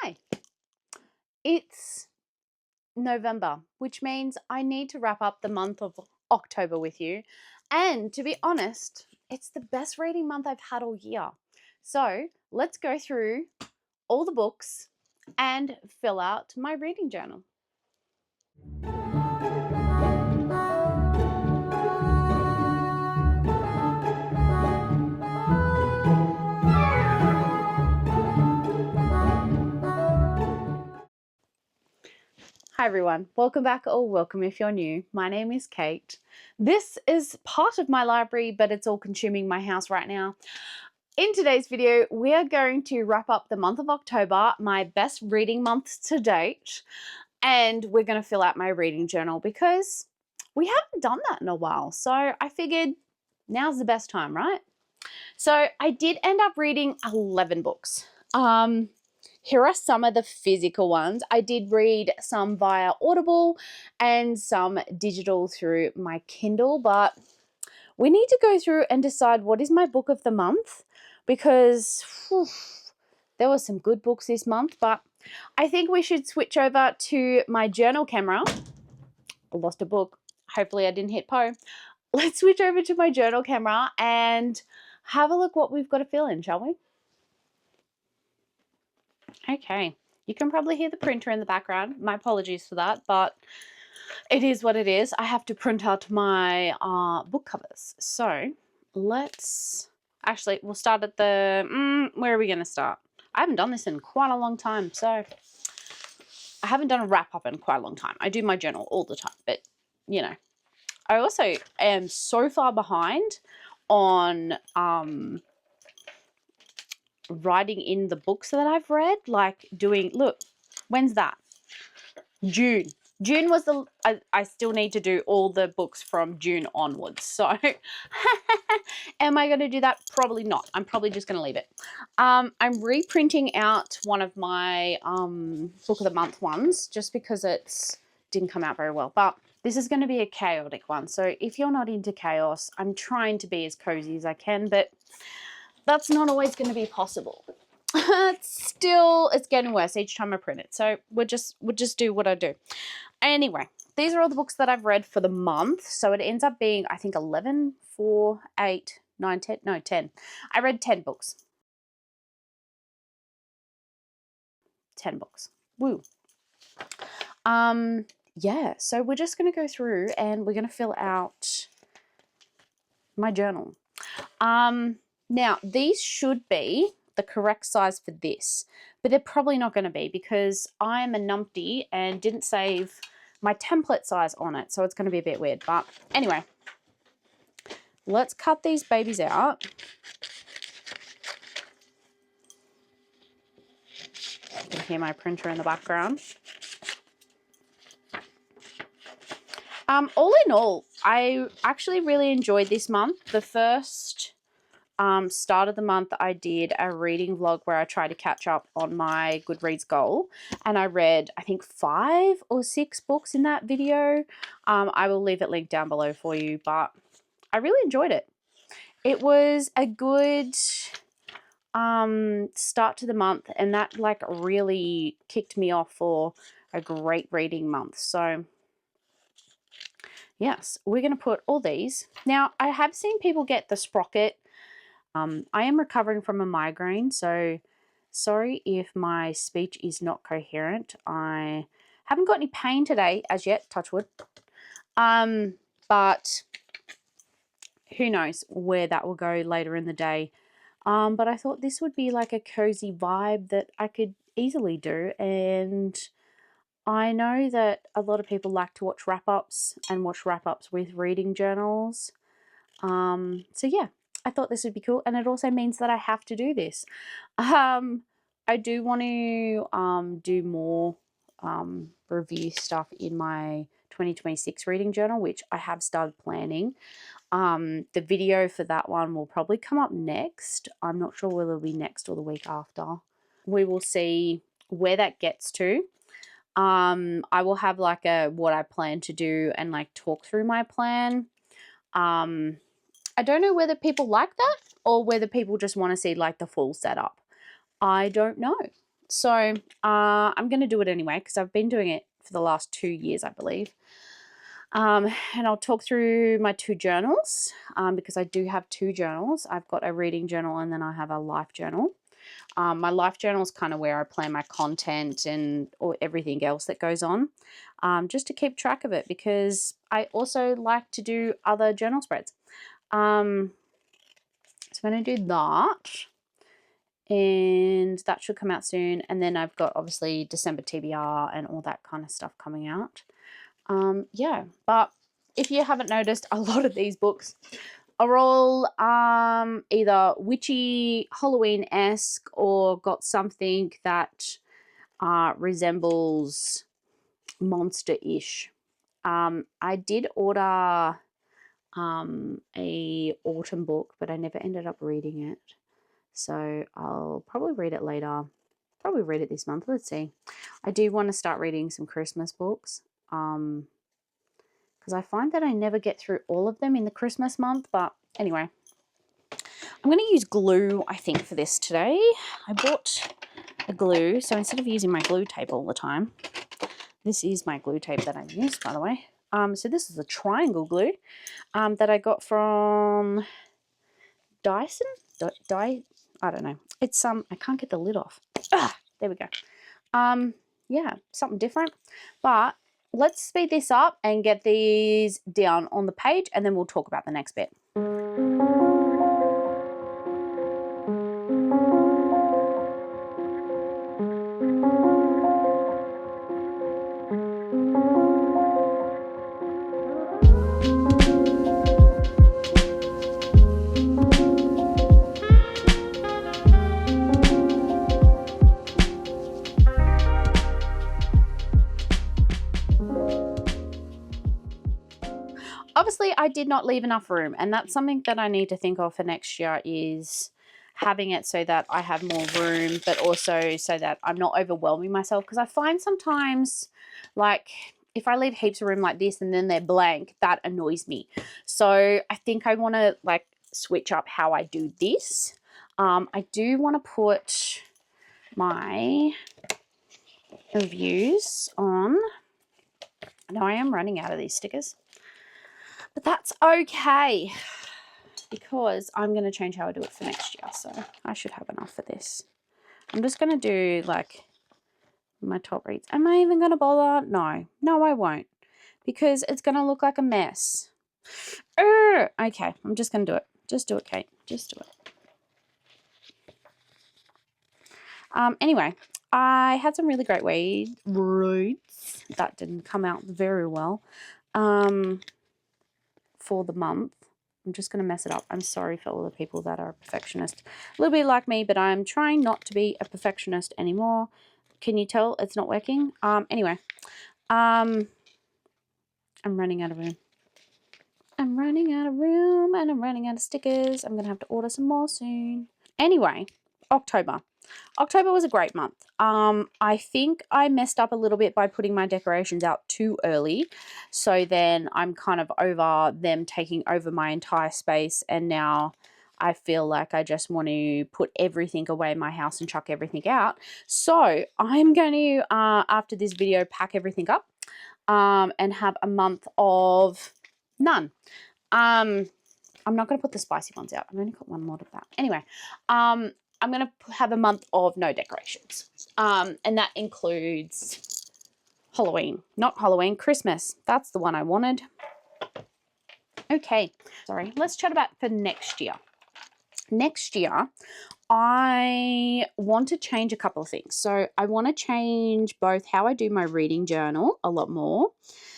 Hi, it's November, which means I need to wrap up the month of October with you. And to be honest, it's the best reading month I've had all year. So let's go through all the books and fill out my reading journal. Hi everyone, welcome back or welcome if you're new. My name is Kate. This is part of my library, but it's all consuming my house right now. In today's video, we are going to wrap up the month of October, my best reading months to date, and we're going to fill out my reading journal because we haven't done that in a while. So I figured now's the best time, right? So I did end up reading 11 books. Here are some of the physical ones. I did read some via Audible and some digital through my Kindle, but we need to go through and decide what is my book of the month because there were some good books this month, but I think we should switch over to my journal camera. I lost a book. Hopefully I didn't hit Poe. Let's switch over to my journal camera and have a look what we've got to fill in, shall we? Okay, you can probably hear the printer in the background. My apologies for that, but it is what it is. I have to print out my book covers. So let's, actually, we'll start at the, where are we going to start? I haven't done this in quite a long time, so I haven't done a wrap up in quite a long time. I do my journal all the time, but you know, I also am so far behind on writing in the books that I've read, like doing, look, when's that? June. June was the, I still need to do all the books from June onwards. So am I going to do that? Probably not. I'm probably just going to leave it. I'm reprinting out one of my book of the month ones just because it didn't come out very well. But this is going to be a chaotic one. So if you're not into chaos, I'm trying to be as cozy as I can, but that's not always going to be possible. It's getting worse each time I print it. So we'll just do what I do. Anyway, these are all the books that I've read for the month. So it ends up being, I think, 11, 4, 8, 9, 10. No, 10. I read 10 books. 10 books. Woo. Yeah, so we're just going to go through and we're going to fill out my journal. Now, these should be the correct size for this, but they're probably not going to be because I'm a numpty and didn't save my template size on it, so it's going to be a bit weird. But anyway, let's cut these babies out. You can hear my printer in the background. All in all, I actually really enjoyed this month. The first start of the month, I did a reading vlog where I tried to catch up on my Goodreads goal, and I read, I think, 5 or 6 books in that video. I will leave it linked down below for you, but I really enjoyed it. It was a good start to the month, and that like really kicked me off for a great reading month. So yes, we're going to put all these. Now, I have seen people get the sprocket. I am recovering from a migraine, so sorry if my speech is not coherent. I haven't got any pain today as yet, touch wood. But who knows where that will go later in the day. But I thought this would be like a cozy vibe that I could easily do, and I know that a lot of people like to watch wrap-ups and watch wrap-ups with reading journals. So yeah, I thought this would be cool, and it also means that I have to do this. I do want to do more review stuff in my 2026 reading journal, which I have started planning. The video for that one will probably come up next. I'm not sure whether it'll be next or the week after. We will see where that gets to. I will have like what I plan to do and like talk through my plan. I don't know whether people like that or whether people just want to see like the full setup. I don't know. So I'm going to do it anyway because I've been doing it for the last 2 years, I believe. And I'll talk through my 2 journals because I do have 2 journals. I've got a reading journal and then I have a life journal. My life journal is kind of where I plan my content and or everything else that goes on, just to keep track of it because I also like to do other journal spreads. So I'm going to do that. And that should come out soon. And then I've got obviously December TBR and all that kind of stuff coming out. Yeah, but if you haven't noticed, a lot of these books are all either witchy, Halloween-esque, or got something that resembles monster-ish. I did order a autumn book, but I never ended up reading it. So I'll probably read it later. Probably read it this month. Let's see. I do want to start reading some Christmas books. Because I find that I never get through all of them in the Christmas month. But anyway, I'm going to use glue, I think, for this today. I bought a glue. So instead of using my glue tape all the time, this is my glue tape that I use, by the way. So this is a triangle glue that I got from Dyson. I don't know. It's I can't get the lid off. There we go. Yeah, something different. But let's speed this up and get these down on the page and then we'll talk about the next bit. Obviously, I did not leave enough room, and that's something that I need to think of for next year is having it so that I have more room, but also so that I'm not overwhelming myself. Because I find sometimes, like, if I leave heaps of room like this and then they're blank, that annoys me. So I think I want to, like, switch up how I do this. I do want to put my reviews on. Now I am running out of these stickers. But that's okay because I'm going to change how I do it for next year. So I should have enough for this. I'm just going to do like my top reads. Am I even going to bother? No. No, I won't. Because it's going to look like a mess. Okay, I'm just going to do it. Just do it, Kate. Just do it. Anyway, I had some really great reads. That didn't come out very well. For the month. I'm just going to mess it up. I'm sorry for all the people that are perfectionists. A little bit like me, but I'm trying not to be a perfectionist anymore. Can you tell it's not working? Anyway, I'm running out of room. I'm running out of room and I'm running out of stickers. I'm going to have to order some more soon. Anyway, October. October was a great month. I think I messed up a little bit by putting my decorations out too early. So then I'm kind of over them taking over my entire space. And now I feel like I just want to put everything away in my house and chuck everything out. So I'm going to, after this video, pack everything up and have a month of none. I'm not going to put the spicy ones out. I've only got one more of that. Anyway, I'm going to have a month of no decorations. And that includes Halloween. Not Halloween, Christmas. That's the one I wanted. Okay, sorry. Let's chat about for next year. Next year, I want to change a couple of things. So I want to change both how I do my reading journal a lot more.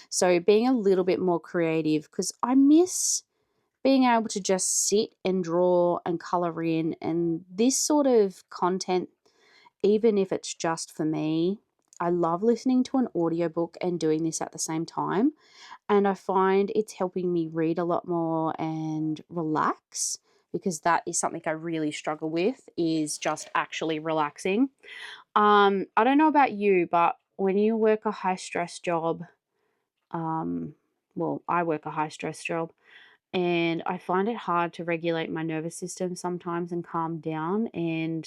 So being a little bit more creative because I miss being able to just sit and draw and color in, and this sort of content, even if it's just for me, I love listening to an audiobook and doing this at the same time, and I find it's helping me read a lot more and relax, because that is something I really struggle with, is just actually relaxing. I don't know about you, but when you work a high stress job, well, I work a high stress job, and I find it hard to regulate my nervous system sometimes and calm down. And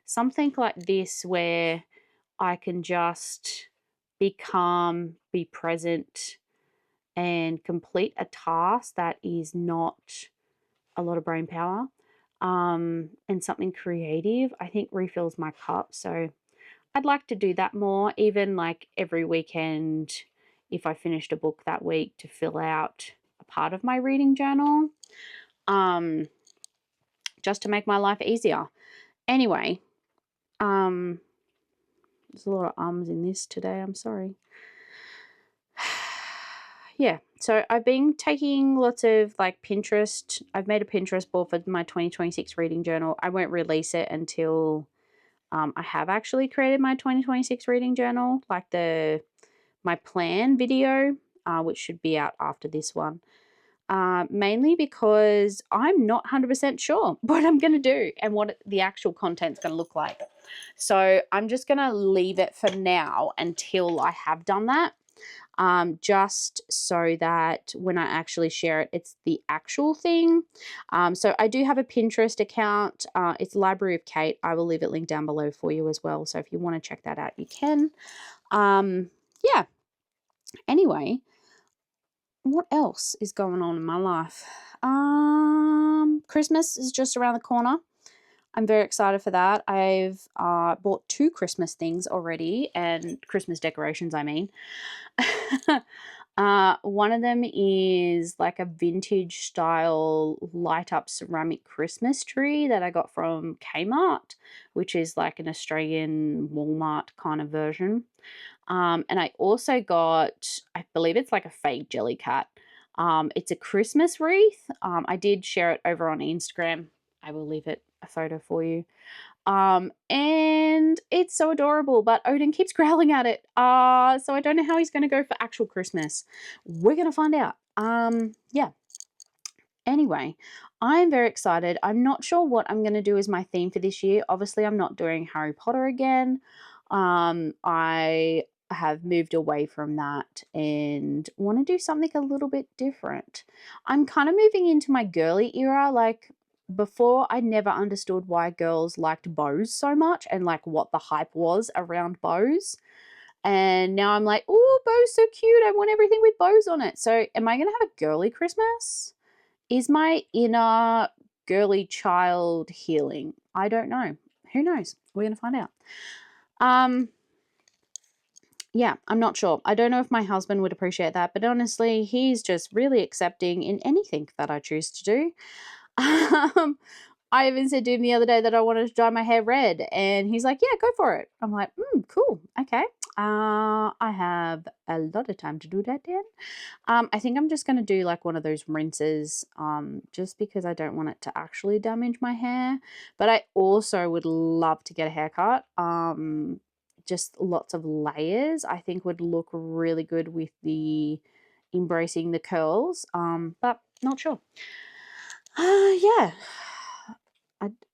something like this where I can just be calm, be present, and complete a task that is not a lot of brain power, and something creative, I think refills my cup. So I'd like to do that more, even like every weekend if I finished a book that week, to fill out a part of my reading journal, just to make my life easier. Anyway, there's a lot of ums in this today, I'm sorry. Yeah, so I've been taking lots of like Pinterest. I've made a Pinterest board for my 2026 reading journal. I won't release it until I have actually created my 2026 reading journal, like my plan video, which should be out after this one. Mainly because I'm not 100% sure what I'm going to do and what the actual content's going to look like. So I'm just going to leave it for now until I have done that, just so that when I actually share it, it's the actual thing. So I do have a Pinterest account. It's Library of Kate. I will leave it linked down below for you as well. So if you want to check that out, you can. Yeah. Anyway, what else is going on in my life? Christmas is just around the corner. I'm very excited for that. I've bought 2 Christmas things already, and Christmas decorations, I mean. One of them is like a vintage style light up ceramic Christmas tree that I got from Kmart, which is like an Australian Walmart kind of version. And I also got, I believe it's like a fake jelly cat. It's a Christmas wreath. I did share it over on Instagram. I will leave it a photo for you. And it's so adorable, but Odin keeps growling at it. So I don't know how he's going to go for actual Christmas. We're going to find out. Yeah. Anyway, I'm very excited. I'm not sure what I'm going to do as my theme for this year. Obviously, I'm not doing Harry Potter again. I have moved away from that and want to do something a little bit different. I'm kind of moving into my girly era. Like before, I never understood why girls liked bows so much and like what the hype was around bows. And now I'm like, oh, bows so cute. I want everything with bows on it. So am I going to have a girly Christmas? Is my inner girly child healing? I don't know. Who knows? We're going to find out. Yeah, I'm not sure. I don't know if my husband would appreciate that, but honestly, he's just really accepting in anything that I choose to do. I even said to him the other day that I wanted to dye my hair red, and he's like, yeah, go for it. I'm like, cool, okay. I have a lot of time to do that then. I think I'm just going to do like one of those rinses, just because I don't want it to actually damage my hair. But I also would love to get a haircut. Just lots of layers I think would look really good with the embracing the curls, but not sure. Yeah,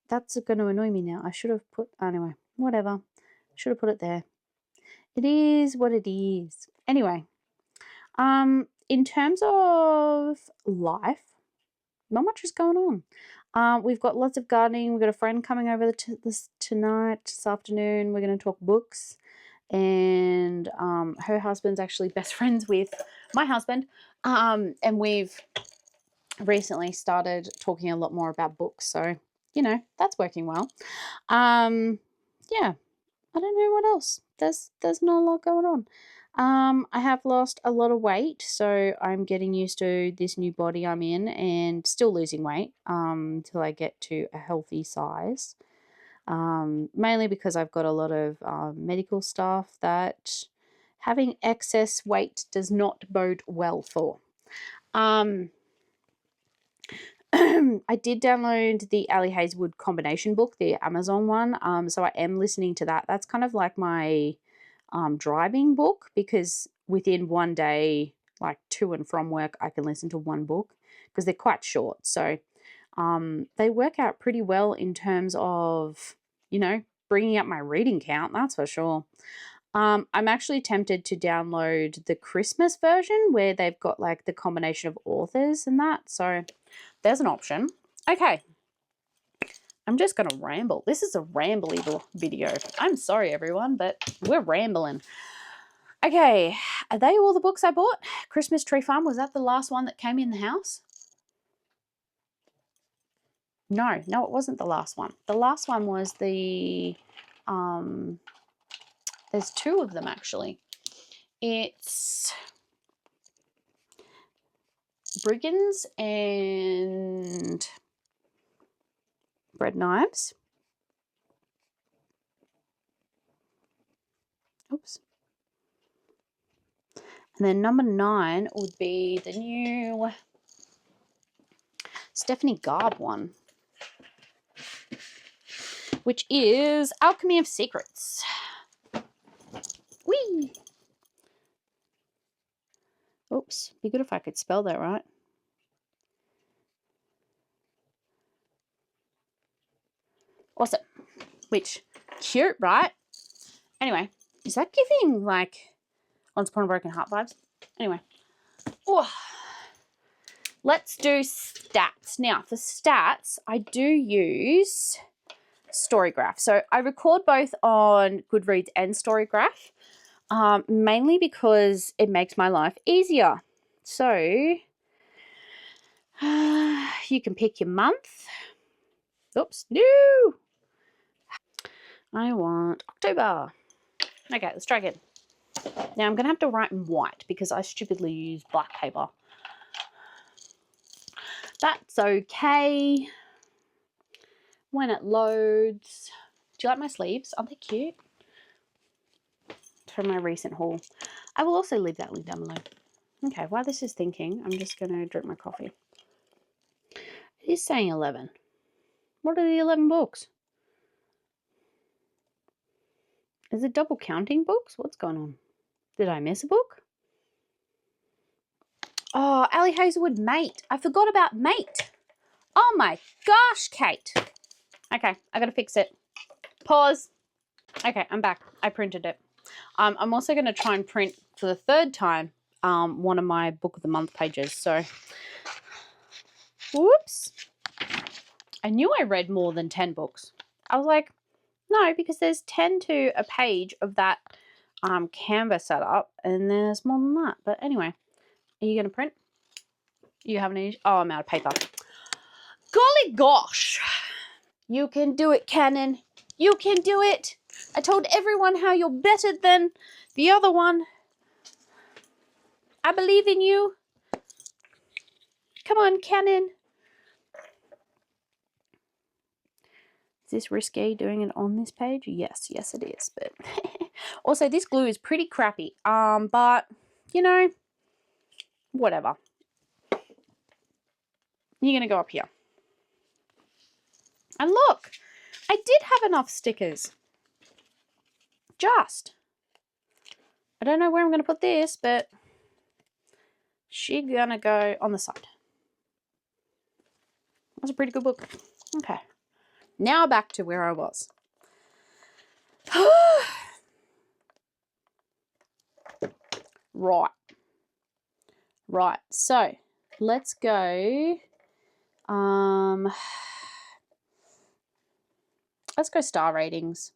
that's going to annoy me now. I should have put, anyway, whatever, should have put it there. It is what it is. Anyway, in terms of life, not much is going on. We've got lots of gardening. We've got a friend coming over this afternoon. We're going to talk books, and her husband's actually best friends with my husband, and we've recently started talking a lot more about books, so you know that's working well. Yeah, I don't know what else. There's not a lot going on. I have lost a lot of weight, so I'm getting used to this new body I'm in, and still losing weight till I get to a healthy size. Mainly because I've got a lot of medical stuff that having excess weight does not bode well for. I did download the Ali Hazelwood combination book, the Amazon one. So I am listening to that. That's kind of like my driving book, because within one day, like to and from work, I can listen to one book because they're quite short. So they work out pretty well in terms of, you know, bringing up my reading count, that's for sure. I'm actually tempted to download the Christmas version where they've got like the combination of authors and that. So there's an option. Okay. I'm just going to ramble. This is a rambly video. I'm sorry, everyone, but we're rambling. Okay, are they all the books I bought? Christmas Tree Farm, was that the last one that came in the house? No, it wasn't the last one. The last one was the, there's two of them actually. It's Brigands and Bread Knives. Oops. And then number 9 would be the new Stephanie Garb one, which is Alchemy of Secrets. Whee! Oops, be good if I could spell that right. Awesome. Which, cute, right? Anyway, is that giving like Once Upon a Broken Heart vibes? Anyway. Oh, let's do stats. Now, for stats, I do use Storygraph. So I record both on Goodreads and Storygraph, mainly because it makes my life easier. So you can pick your month. Oops, no. I want October. Okay, let's try again. Now I'm going to have to write in white because I stupidly used black paper. That's okay. When it loads. Do you like my sleeves? Aren't they cute? From my recent haul. I will also leave that link down below. Okay, while this is thinking, I'm just going to drink my coffee. It is saying 11. What are the 11 books? Is it double counting books? What's going on? Did I miss a book? Oh, Ali Hazelwood, Mate. I forgot about Mate. Oh my gosh, Kate. Okay, I gotta fix it. Pause. Okay, I'm back. I printed it. I'm also going to try and print for the 3rd time one of my Book of the Month pages. So, whoops. I knew I read more than 10 books. I was like, no, because there's 10 to a page of that Canva setup, and there's more than that. But anyway, are you going to print? You have any? Oh, I'm out of paper. Golly gosh. You can do it, Canon. You can do it. I told everyone how you're better than the other one. I believe in you. Come on, Canon. Is this risque doing it on this page? Yes, yes it is. But also this glue is pretty crappy. But you know, whatever. You're gonna go up here. And look, I did have enough stickers. Just. I don't know where I'm gonna put this, but she's gonna go on the side. That's a pretty good book. Okay. Now back to where I was. Right. So let's go. Let's go star ratings.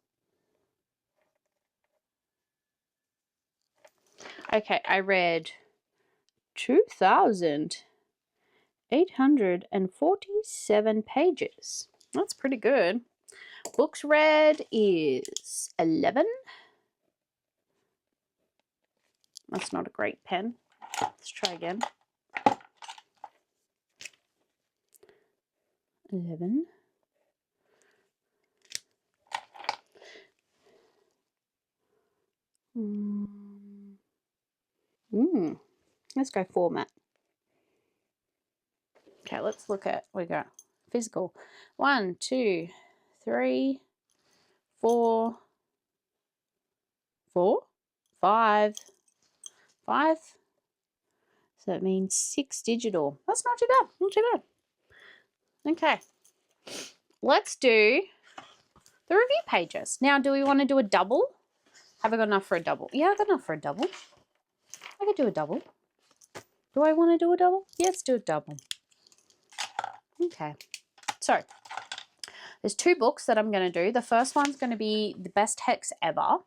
Okay, I read 2,847 pages. That's pretty good. Books read is 11. That's not a great pen. Let's try again. 11. Let's go format. Okay, let's look at, we got physical. 1, 2, 3, 4, 5. So that means 6 digital. That's not too bad. Not too bad. Okay. Let's do the review pages. Now, do we want to do a double? Have I got enough for a double? Yeah, I've got enough for a double. I could do a double. Do I want to do a double? Yes, do a double. Okay. So, There's 2 books that I'm going to do. The first one's going to be The Best Hex Ever,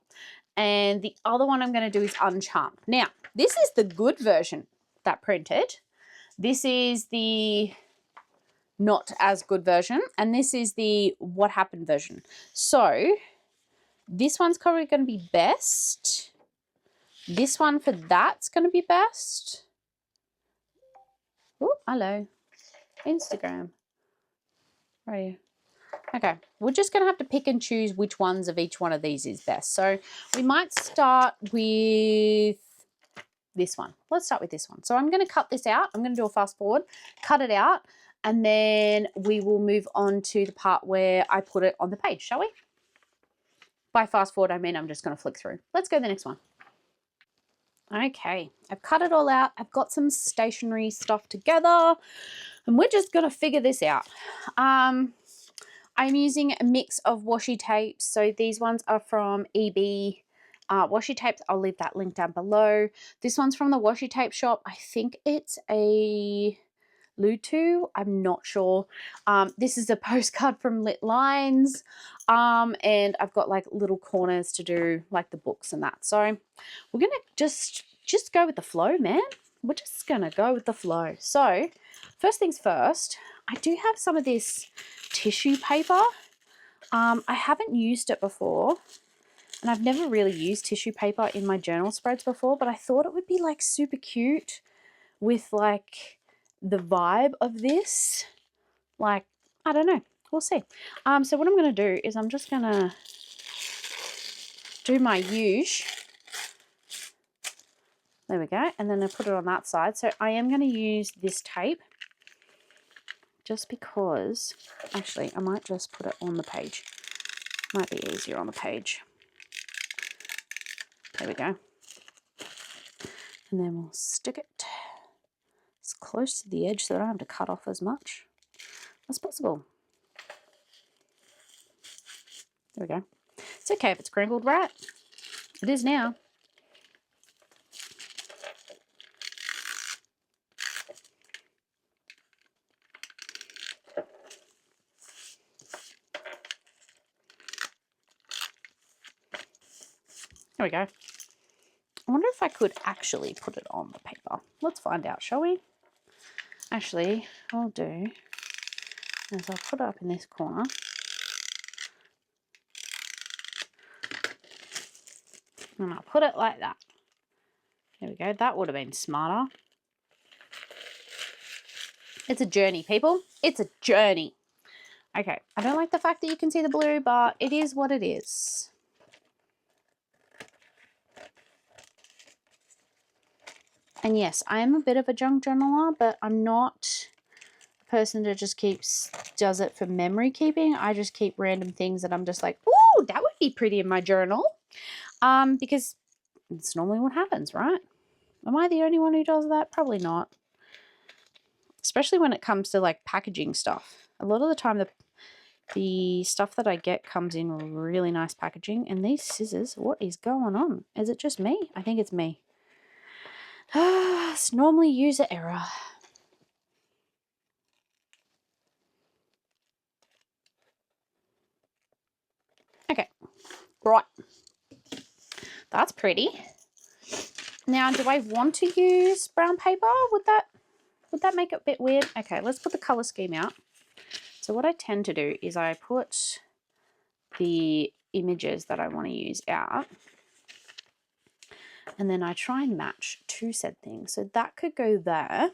and the other one I'm going to do is Uncharmed. Now, this is the good version that printed. This is the not as good version, and this is the what happened version. So this one's probably going to be best. This one for that's going to be best. Oh, hello. Instagram. Right here. Okay, we're just going to have to pick and choose which ones of each one of these is best. So we might start with this one. Let's start with this one. So I'm going to cut this out. I'm going to do a fast forward, cut it out, and then we will move on to the part where I put it on the page, shall we? By fast forward, I mean I'm just going to flick through. Let's go to the next one. Okay, I've cut it all out. I've got some stationery stuff together, and we're just going to figure this out. I'm using a mix of washi tapes. So these ones are from EB washi tapes. I'll leave that link down below. This one's from the washi tape shop. I think it's a Lutu. I'm not sure. This is a postcard from Lit Lines. And I've got like little corners to do like the books and that. So we're going to just go with the flow, man. We're just going to go with the flow. So first things first, I do have some of this tissue paper. I haven't used it before, and I've never really used tissue paper in my journal spreads before, but I thought it would be like super cute with like the vibe of this. Like, I don't know, we'll see. So what I'm going to do is I'm just going to do my use. There we go, and then I put it on that side. So I am going to use this tape just because, actually, I might just put it on the page. Might be easier on the page. There we go. And then we'll stick it as close to the edge so I don't have to cut off as much as possible. There we go. It's okay if it's crinkled, right? It is now. There we go. I wonder if I could actually put it on the paper. Let's find out, shall we? Actually, what I'll do is I'll put it up in this corner. And I'll put it like that. There we go. That would have been smarter. It's a journey, people. It's a journey. Okay. I don't like the fact that you can see the blue, but it is what it is. And yes, I am a bit of a junk journaler, but I'm not a person that just does it for memory keeping. I just keep random things that I'm just like, ooh, that would be pretty in my journal. Because it's normally what happens, right? Am I the only one who does that? Probably not. Especially when it comes to like packaging stuff. A lot of the time the stuff that I get comes in really nice packaging. And these scissors, what is going on? Is it just me? I think it's me. It's normally user error. Okay, right. That's pretty. Now, do I want to use brown paper? Would that make it a bit weird? Okay, let's put the color scheme out. So what I tend to do is I put the images that I want to use out, and then I try and match two said things. So that could go there.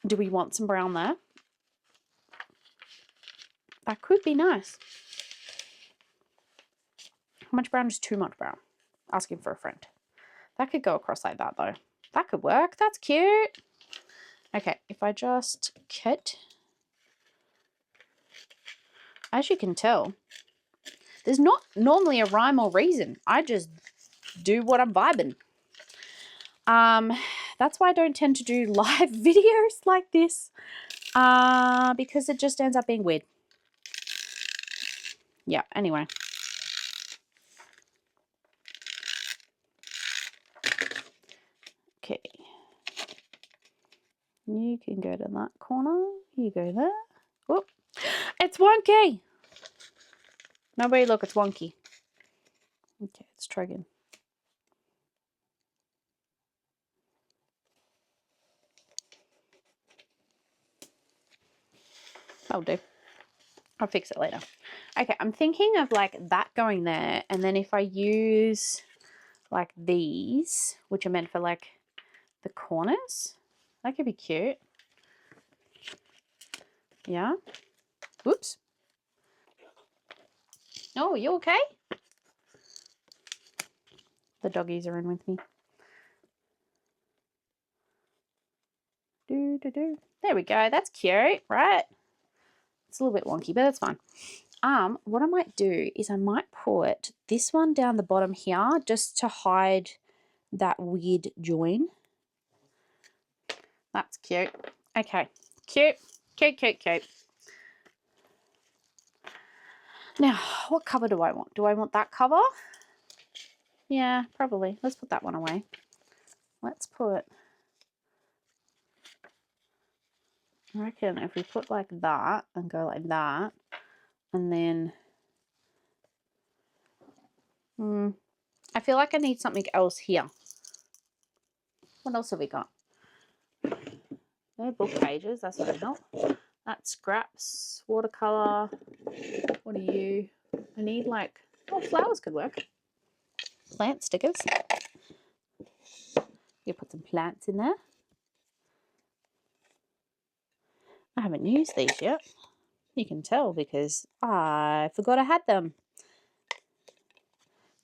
Do we want some brown there? That could be nice. How much brown is too much brown? Asking for a friend. That could go across like that though. That could work. That's cute. Okay, if I just cut, as you can tell, there's not normally a rhyme or reason. I just do what I'm vibing. That's why I don't tend to do live videos like this, because it just ends up being weird. Yeah, anyway. Okay. You can go to that corner. You go there. Whoop. It's wonky. Nobody look, it's wonky. Okay, let's try again. I'll do. I'll fix it later. Okay, I'm thinking of like that going there, and then if I use like these, which are meant for like the corners, that could be cute. Yeah. Whoops. Oh, you okay? The doggies are in with me. There we go. That's cute, right? It's a little bit wonky, but that's fine. What I might do is I might put this one down the bottom here just to hide that weird join. That's cute. Okay, cute. Now, what cover do I want? Do I want that cover? Yeah, probably. Let's put that one away. Let's put, I reckon if we put like that and go like that, and then, I feel like I need something else here. What else have we got? They're book pages, that's not gonna help. That's scraps, watercolor. What are you? I need like, oh, flowers could work. Plant stickers. You put some plants in there. I haven't used these yet. You can tell because I forgot I had them.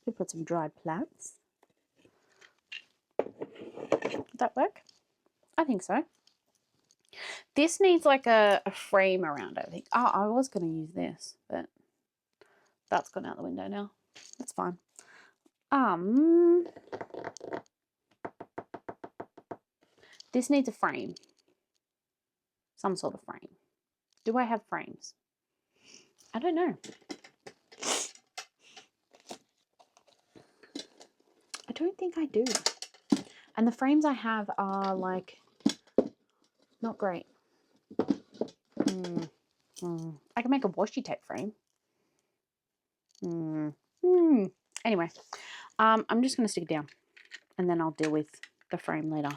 We put some dried plants. Would that work? I think so. This needs like a frame around it, I think. Oh, I was going to use this, but that's gone out the window now. That's fine. This needs a frame. Some sort of frame. Do I have frames? I don't know. I don't think I do. And the frames I have are like not great. I can make a washi tape frame. Anyway, I'm just going to stick it down and then I'll deal with the frame later.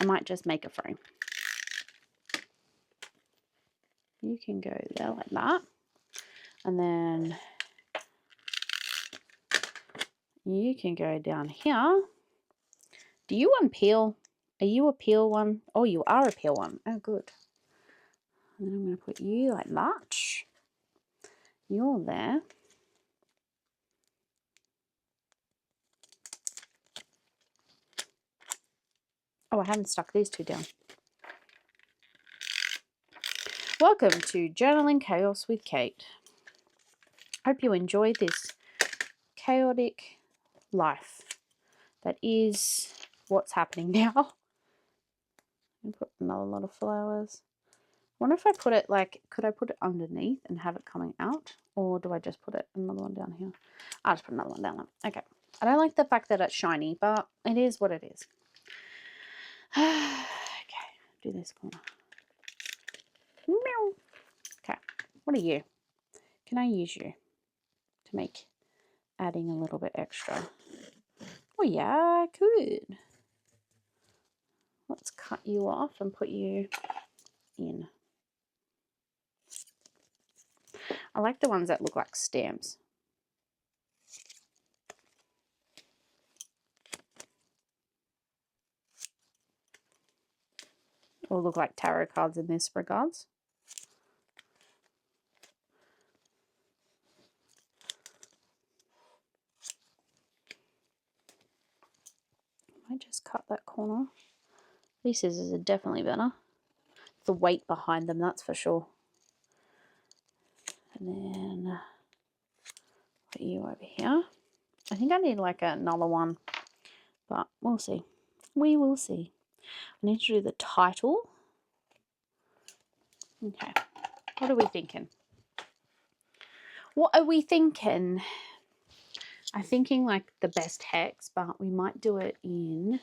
I might just make a frame. You can go there like that. And then you can go down here. Do you unpeel? Are you a peel one? Oh, you are a peel one. Oh, good. And then I'm going to put you like that. You're there. Oh, I haven't stuck these two down. Welcome to Journaling Chaos with Kate. Hope you enjoy this chaotic life that is what's happening now. And put another lot of flowers. I wonder if I put it like, could I put it underneath and have it coming out? Or do I just put it another one down here? I'll just put another one down there. Okay. I don't like the fact that it's shiny, but it is what it is. Okay, do this corner. Meow. Okay, what are you? Can I use you to make adding a little bit extra? Oh yeah, I could. Let's cut you off and put you in. I like the ones that look like stamps. Or look like tarot cards in this regards. I just cut that corner. These scissors are definitely better. The weight behind them, that's for sure. And then put you over here. I think I need like another one, but we'll see. We will see. I need to do the title. Okay, what are we thinking? What are we thinking? I'm thinking like the best hex, but we might do it in,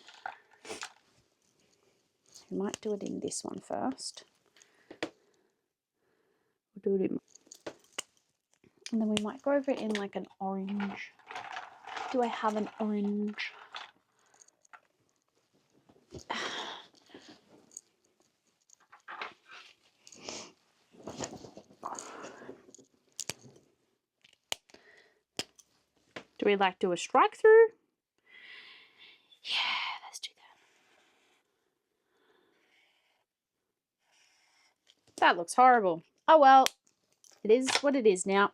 this one first. We'll do it in, And then we might go over it in like an orange. Do I have an orange? Do we like do a strike through? Yeah, let's do that. That looks horrible. Oh well, it is what it is now.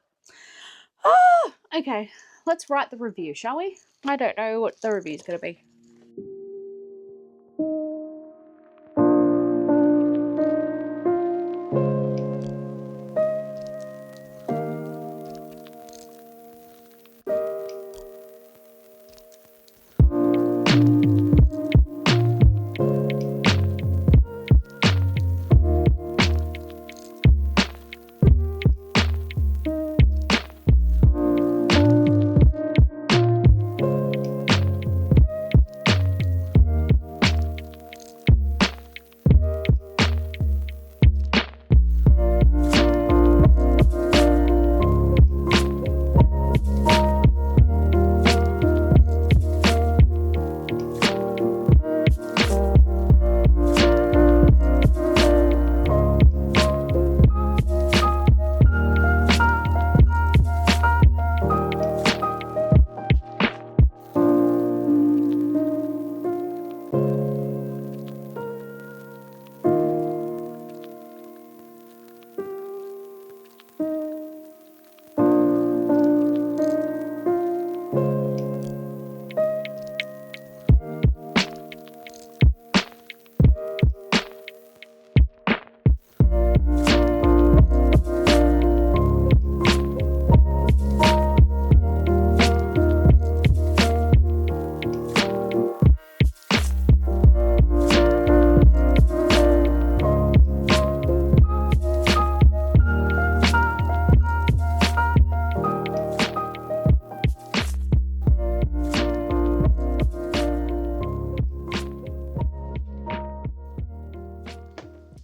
Oh, okay, let's write the review, shall we? I don't know what the review is going to be.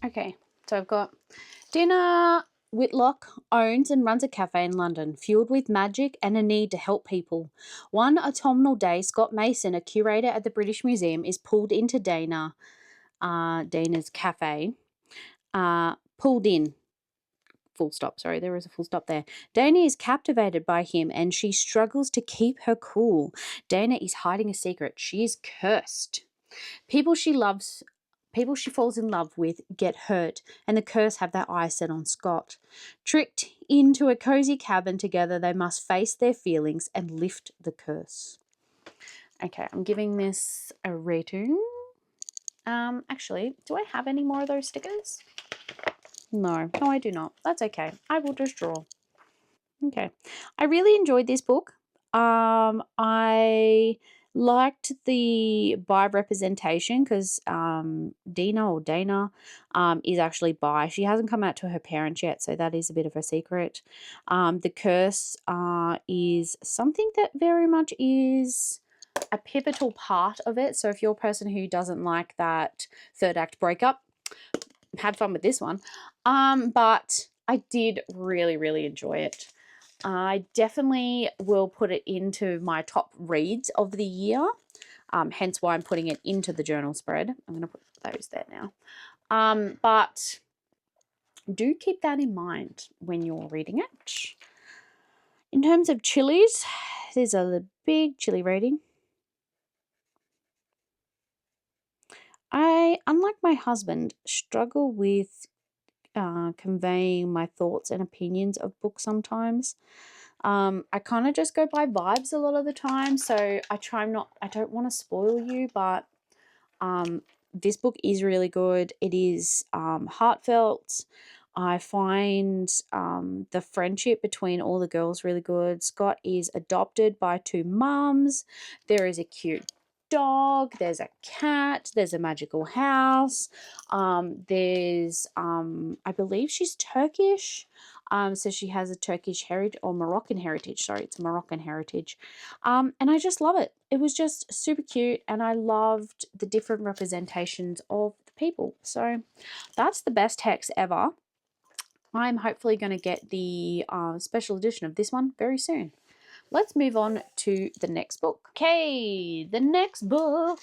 Okay, so I've got Dina Whitlock owns and runs a cafe in London, fueled with magic and a need to help people. One autumnal day, Scott Mason, a curator at the British Museum, is pulled into Dina's cafe. Pulled in. Full stop, sorry, there is a full stop there. Dana is captivated by him and she struggles to keep her cool. Dana is hiding a secret. She is cursed. People she falls in love with get hurt, and the curse have their eyes set on Scott. Tricked into a cozy cabin together, they must face their feelings and lift the curse. Okay, I'm giving this a rating. Actually, do I have any more of those stickers? No, I do not. That's okay. I will just draw. Okay. I really enjoyed this book. I liked the bi representation because Dana is actually bi. She hasn't come out to her parents yet, so that is a bit of a secret. The curse is something that very much is a pivotal part of it. So if you're a person who doesn't like that third act breakup, have fun with this one. But I did really, really enjoy it. I definitely will put it into my top reads of the year, hence why I'm putting it into the journal spread. I'm going to put those there now. But do keep that in mind when you're reading it. In terms of chilies, there's a big chili rating. I, unlike my husband, struggle with conveying my thoughts and opinions of books sometimes. I kind of just go by vibes a lot of the time, so I don't want to spoil you, but this book is really good. It is heartfelt. I find the friendship between all the girls really good. Scott is adopted by two mums. There is a cute dog, there's a cat, there's a magical house, there's I believe she's Turkish, so she has a Turkish heritage or Moroccan heritage, sorry, it's Moroccan heritage, and I just love it. It was just super cute and I loved the different representations of the people. So that's the best hex ever. I'm hopefully going to get the special edition of this one very soon. Let's move on to the next book. Okay, the next book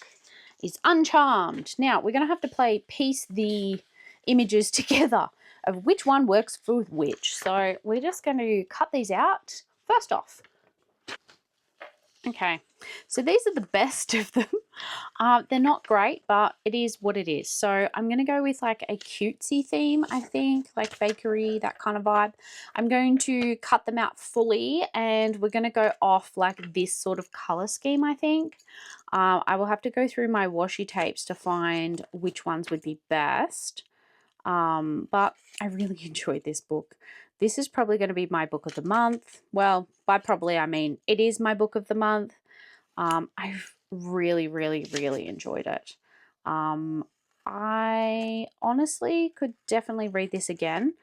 is Uncharmed. Now, we're going to have to piece the images together of which one works for which. So we're just going to cut these out. First off, okay, so these are the best of them. They're not great, but it is what it is. So I'm going to go with like a cutesy theme, I think, like bakery, that kind of vibe. I'm going to cut them out fully, and we're going to go off like this sort of color scheme, I think. I will have to go through my washi tapes to find which ones would be best. But I really enjoyed this book. This is probably going to be my book of the month. Well, by probably I mean it is my book of the month. I've really, really, really enjoyed it. I honestly could definitely read this again.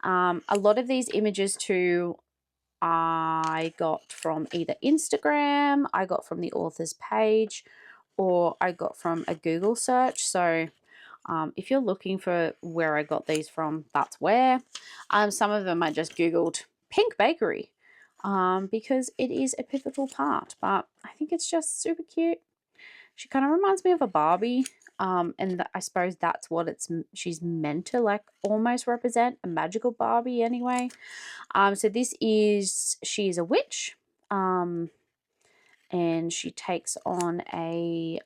A lot of these images too I got from either Instagram, I got from the author's page, or I got from a Google search. So if you're looking for where I got these from, that's where. Some of them I just Googled pink bakery because it is a pivotal part, but I think it's just super cute. She kind of reminds me of a Barbie, and I suppose that's what she's meant to like almost represent, a magical Barbie anyway. So she is a witch, and she takes on a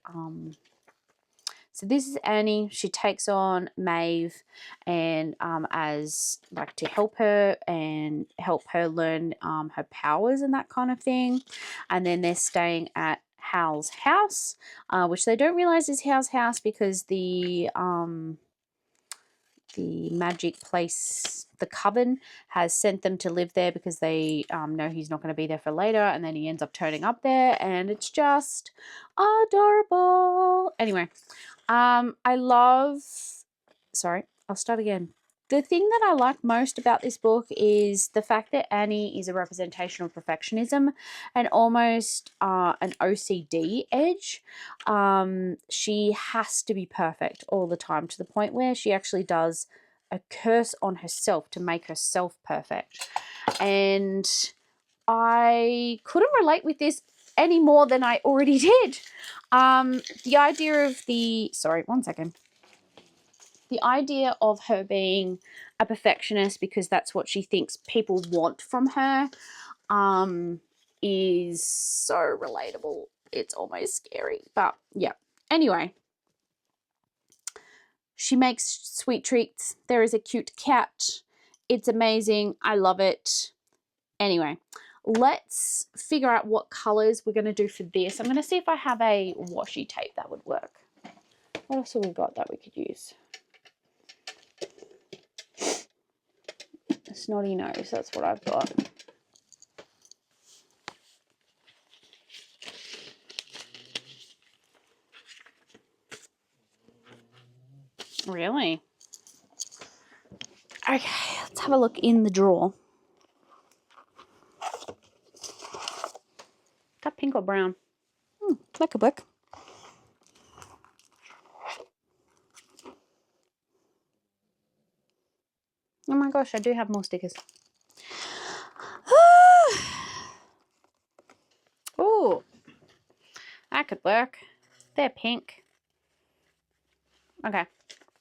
so this is Annie. She takes on Maeve, and as like to help her learn her powers and that kind of thing. And then they're staying at Hal's house, which they don't realize is Hal's house because the magic place, the coven, has sent them to live there because they know he's not going to be there for later, and then he ends up turning up there, and it's just adorable. Anyway, sorry, I'll start again. The thing that I like most about this book is the fact that Annie is a representation of perfectionism and almost an OCD edge. She has to be perfect all the time, to the point where she actually does a curse on herself to make herself perfect. And I couldn't relate with this any more than I already did. The idea of sorry, one second. The idea of her being a perfectionist because that's what she thinks people want from her is so relatable. It's almost scary, but yeah. Anyway, she makes sweet treats. There is a cute cat. It's amazing. I love it. Anyway, let's figure out what colors we're going to do for this. I'm going to see if I have a washi tape that would work. What else have we got that we could use? A snotty nose, that's what I've got. Really? Okay, let's have a look in the drawer. Got pink or brown? That could work. Oh my gosh, I do have more stickers. Oh, that could work. They're pink. Okay,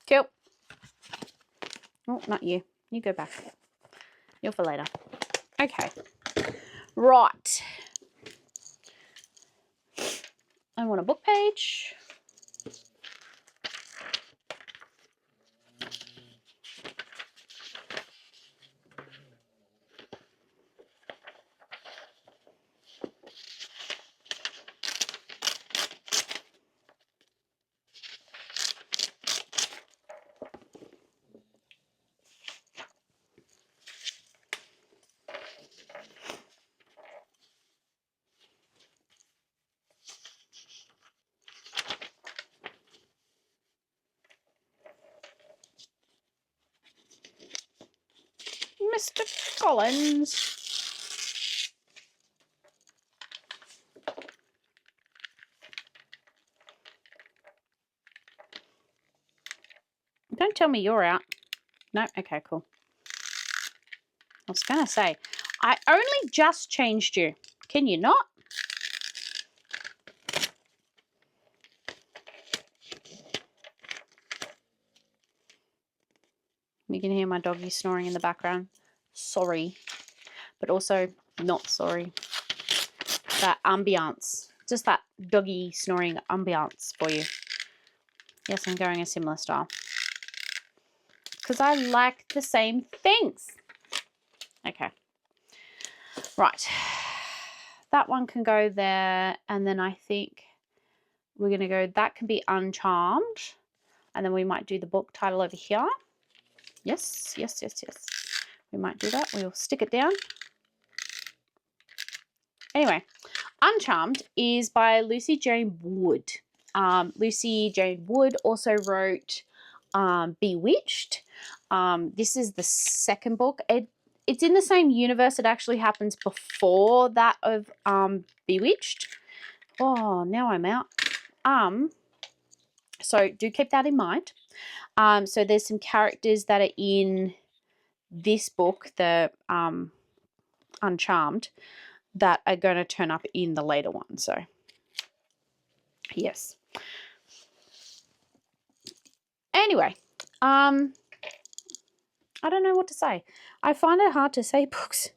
cool. Oh, not you. You go back. You're for later. Okay. Right. I want a book page. Mr. Collins. Don't tell me you're out. No? Okay, cool. was going to say, I only just changed you. Can you not? You can hear my doggy snoring in the background. Sorry. But also not sorry. That ambiance. Just that doggy snoring ambiance for you. Yes, I'm going a similar style. Because I like the same things. Okay. Right. That one can go there. And then I think we're going to go, that can be Uncharmed. And then we might do the book title over here. Yes, yes, yes, yes. We might do that. We'll stick it down. Anyway, Uncharmed is by Lucy Jane Wood. Lucy Jane Wood also wrote Bewitched. This is the second book. It's in the same universe. It actually happens before that of Bewitched. Oh, now I'm out. So do keep that in mind. So there's some characters that are in this book, the Uncharmed, that are going to turn up in the later one. So yes. Anyway, I don't know what to say. I find it hard to say books.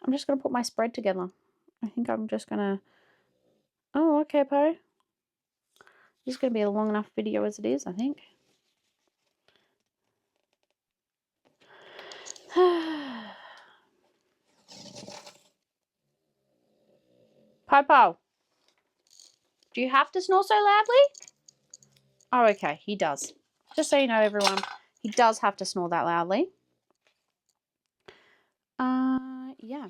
I'm just going to put my spread together. I think I'm just going to... Oh, okay, Poe. This is going to be a long enough video as it is, I think. Popo, do you have to snore so loudly? Oh, okay, he does. Just so you know, everyone, he does have to snore that loudly. Yeah.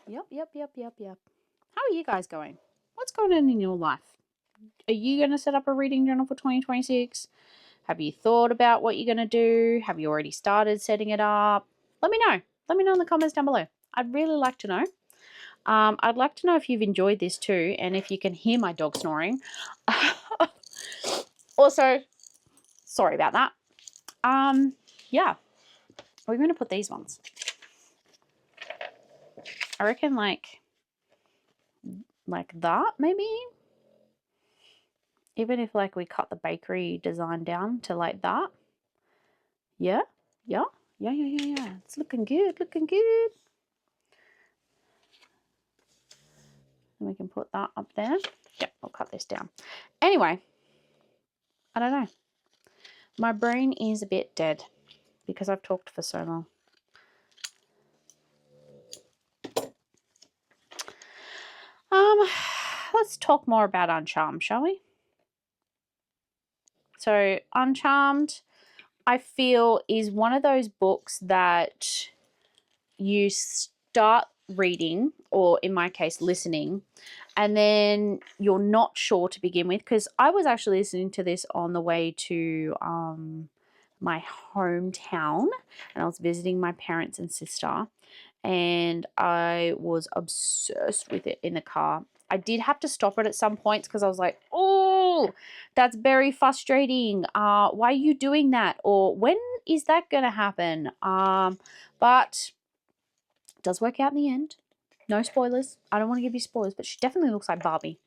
Yep. How are you guys going? What's going on in your life? Are you going to set up a reading journal for 2026? Have you thought about what you're going to do? Have you already started setting it up? Let me know. Let me know in the comments down below. I'd really like to know. I'd like to know if you've enjoyed this too, and if you can hear my dog snoring. Also, sorry about that. Yeah, we're going to put these ones. I reckon like that, maybe. Even if like we cut the bakery design down to like that. Yeah. It's looking good, looking good. And we can put that up there. Yep, I'll cut this down. Anyway, I don't know. My brain is a bit dead because I've talked for so long. Let's talk more about Uncharmed, shall we? So Uncharmed, I feel, is one of those books that you start reading, or in my case listening, and then you're not sure to begin with, because I was actually listening to this on the way to my hometown, and I was visiting my parents and sister, and I was obsessed with it in the car. I did have to stop it at some points because I was like, oh, that's very frustrating. Why are you doing that? Or when is that going to happen? But it does work out in the end. No spoilers. I don't want to give you spoilers, but she definitely looks like Barbie.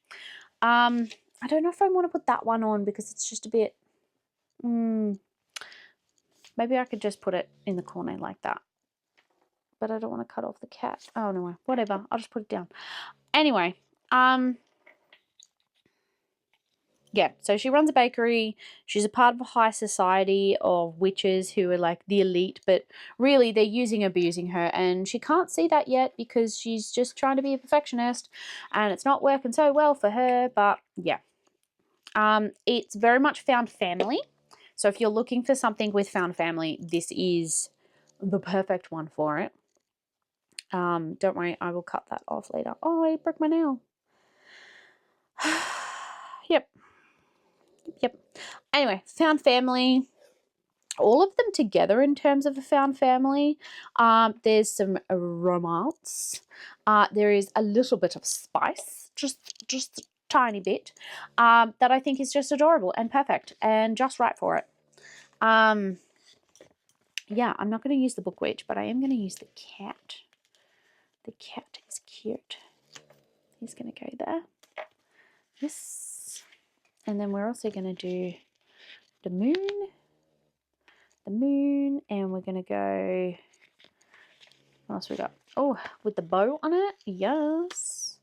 I don't know if I want to put that one on because it's just a bit... maybe I could just put it in the corner like that. But I don't want to cut off the cat. Oh, no, whatever. I'll just put it down. Anyway, yeah, so she runs a bakery. She's a part of a high society of witches who are like the elite, but really they're abusing her, and she can't see that yet because she's just trying to be a perfectionist, and it's not working so well for her. But yeah, it's very much found family. So if you're looking for something with found family, this is the perfect one for it. Don't worry, I will cut that off later. Oh, I broke my nail. Yep. Anyway, found family. All of them together in terms of a found family. There's some romance. There is a little bit of spice, just a tiny bit, that I think is just adorable and perfect and just right for it. yeah, I'm not going to use the book witch, but I am going to use the cat. The cat is cute. He's going to go there. Yes. And then we're also going to do the moon. The moon. And we're going to go... What else we got? Oh, with the bow on it. Yes.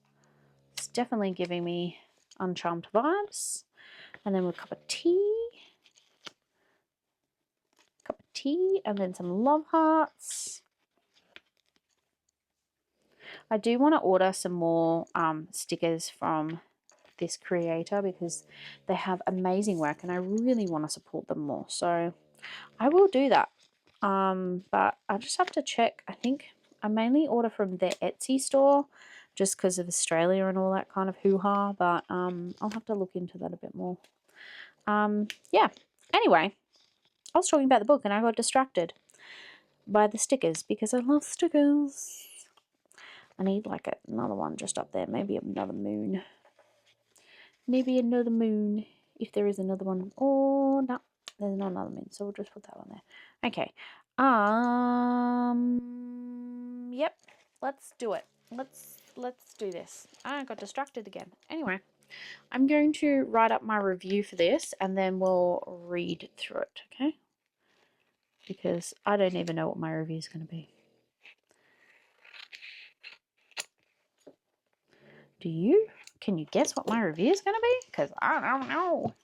It's definitely giving me Uncharmed vibes. And then with a cup of tea. Cup of tea. And then some love hearts. I do want to order some more stickers from this creator because they have amazing work and I really want to support them more. So I will do that. But I just have to check. I think I mainly order from their Etsy store just because of Australia and all that kind of hoo-ha. But I'll have to look into that a bit more. Yeah. Anyway, I was talking about the book and I got distracted by the stickers because I love stickers. I need like another one just up there. Maybe another moon. Maybe another moon. If there is another one. Oh, no. There's not another moon. So we'll just put that on there. Okay. Yep. Let's do it. Let's do this. I got distracted again. Anyway. I'm going to write up my review for this. And then we'll read through it. Okay. Because I don't even know what my review is going to be. Do you? Can you guess what my review is going to be? Because I don't know.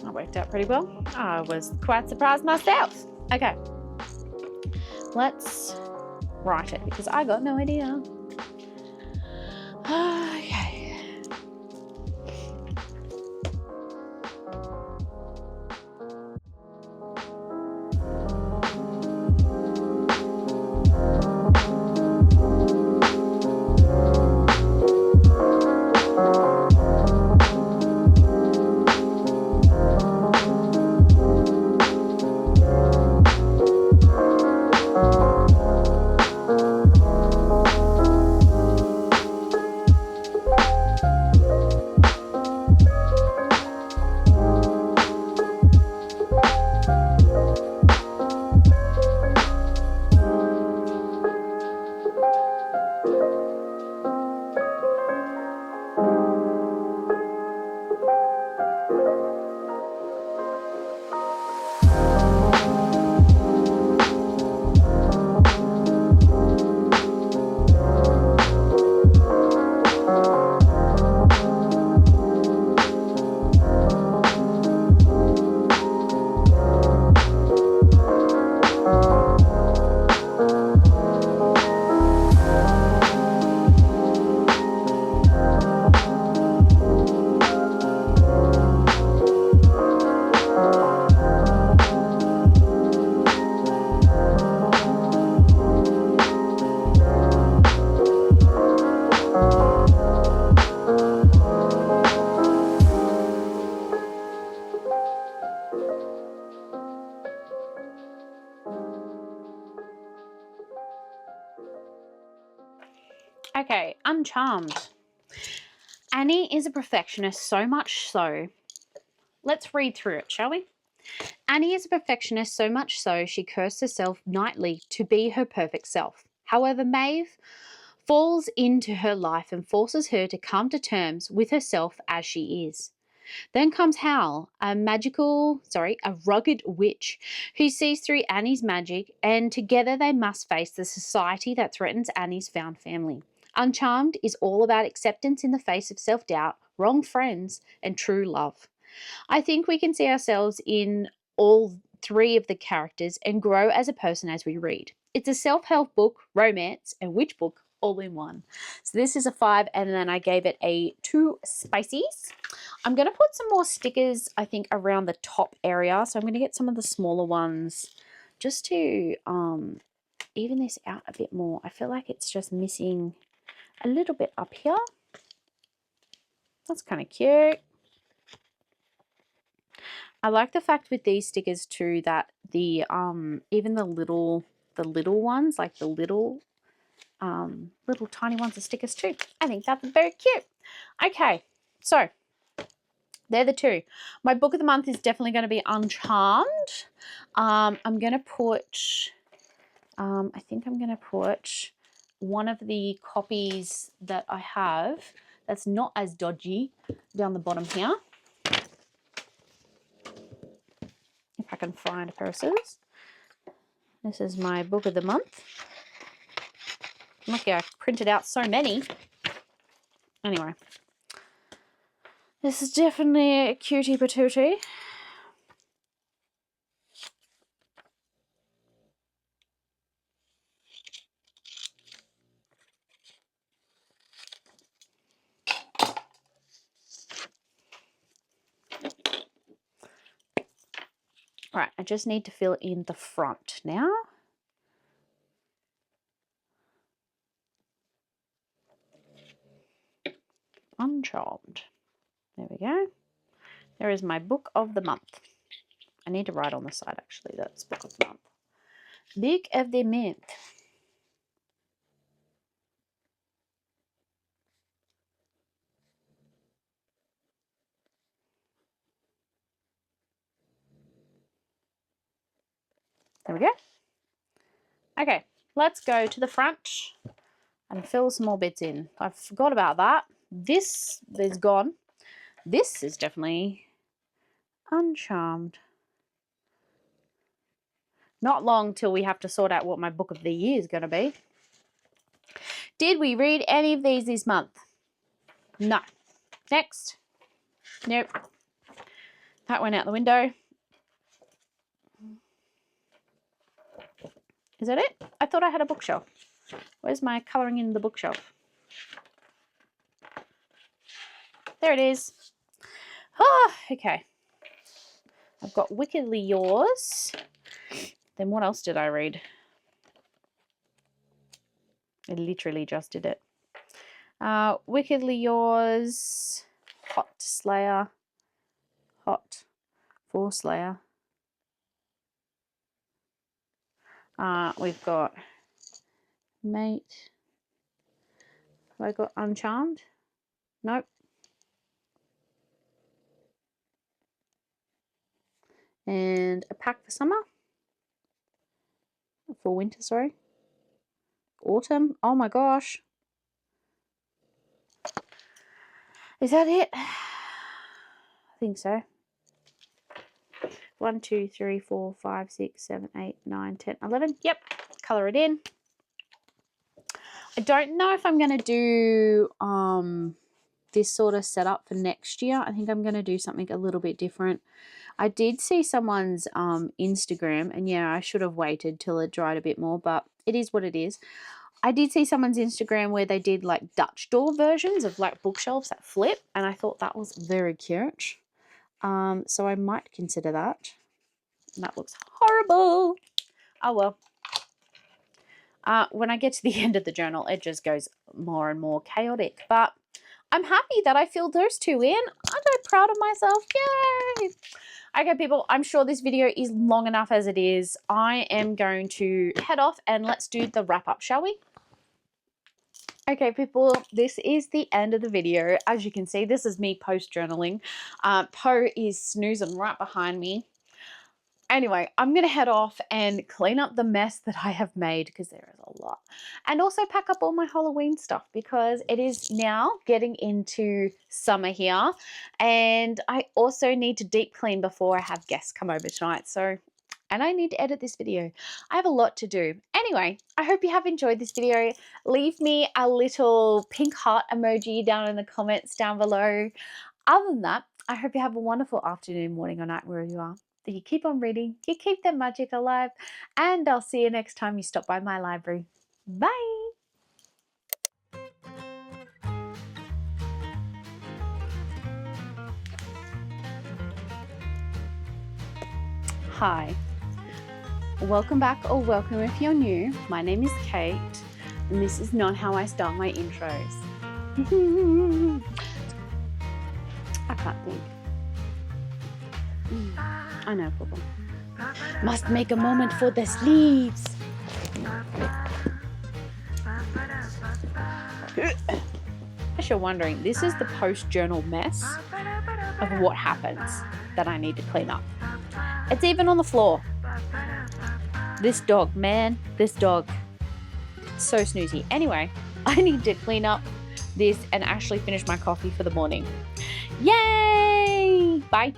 That worked out pretty well. I was quite surprised myself. Okay. Let's write it because I got no idea. Okay. Okay, Uncharmed. Annie is a perfectionist, so much so. Let's read through it, shall we? Annie is a perfectionist, so much so she cursed herself nightly to be her perfect self. However, Maeve falls into her life and forces her to come to terms with herself as she is. Then comes Howl, a rugged witch who sees through Annie's magic, and together they must face the society that threatens Annie's found family. Uncharmed is all about acceptance in the face of self-doubt, wrong friends, and true love. I think we can see ourselves in all three of the characters and grow as a person as we read. It's a self-help book, romance, and witch book all in one. So this is a 5, and then I gave it a 2 spices. I'm going to put some more stickers, I think, around the top area. So I'm going to get some of the smaller ones just to even this out a bit more. I feel like it's just missing a little bit up here. That's kind of cute. I like the fact with these stickers too that the even the little ones, like the little tiny ones are stickers too. I think that's very cute. Okay, so they're the two. My book of the month is definitely going to be Uncharmed. I'm going to put, I think I'm going to put one of the copies that I have that's not as dodgy down the bottom here. If I can find a pair of scissors. This is my book of the month. Lucky I printed out so many. Anyway. This is definitely a cutie patootie. Alright, I just need to fill in the front now. Uncharmed. There we go. There is my book of the month. I need to write on the side actually, that's book of the month. Book of the month. There we go. Okay, let's go to the front and fill some more bits in. I forgot about that. This is gone. This is definitely Uncharmed. Not long till we have to sort out what my book of the year is going to be. Did we read any of these this month? No. Next. Nope. That went out the window. Is that it? I thought I had a bookshelf. Where's my colouring in the bookshelf? There it is. Ah, okay. I've got Wickedly Yours. Then what else did I read? I literally just did it. Wickedly Yours, Hot Slayer, Hot for Slayer. We've got Mate. Have I got Uncharmed? Nope. And A Pack for Summer. For winter, sorry. Autumn. Oh my gosh. Is that it? I think so. 1, 2, 3, 4, 5, 6, 7, 8, 9, 10, 11. Yep. Colour it in. I don't know if I'm going to do this sort of setup for next year. I think I'm going to do something a little bit different. I did see someone's Instagram, and yeah, I should have waited till it dried a bit more, but it is what it is. I did see someone's Instagram where they did like Dutch door versions of like bookshelves that flip, and I thought that was very cute. So I might consider that. And that looks horrible. Oh well. When I get to the end of the journal, it just goes more and more chaotic. But I'm happy that I filled those two in. I'm very proud of myself. Yay! Okay, people, I'm sure this video is long enough as it is. I am going to head off and let's do the wrap up, shall we? Okay, people, this is the end of the video. As you can see, this is me post-journaling. Poe is snoozing right behind me. Anyway, I'm going to head off and clean up the mess that I have made because there is a lot. And also pack up all my Halloween stuff because it is now getting into summer here. And I also need to deep clean before I have guests come over tonight. And I need to edit this video. I have a lot to do. Anyway, I hope you have enjoyed this video. Leave me a little pink heart emoji down in the comments down below. Other than that, I hope you have a wonderful afternoon, morning or night wherever you are. That you keep on reading, you keep the magic alive, and I'll see you next time you stop by my library. Bye! Hi. welcome back or welcome if you're new. My name is Kate, and this is not how I start my intros. I can't think. I know, problem. Must make a moment for the sleeves. If you're wondering, this is the post-journal mess of what happens that I need to clean up. It's even on the floor. This dog, man, this dog. So snoozy. Anyway, I need to clean up this and actually finish my coffee for the morning. Yay! Bye.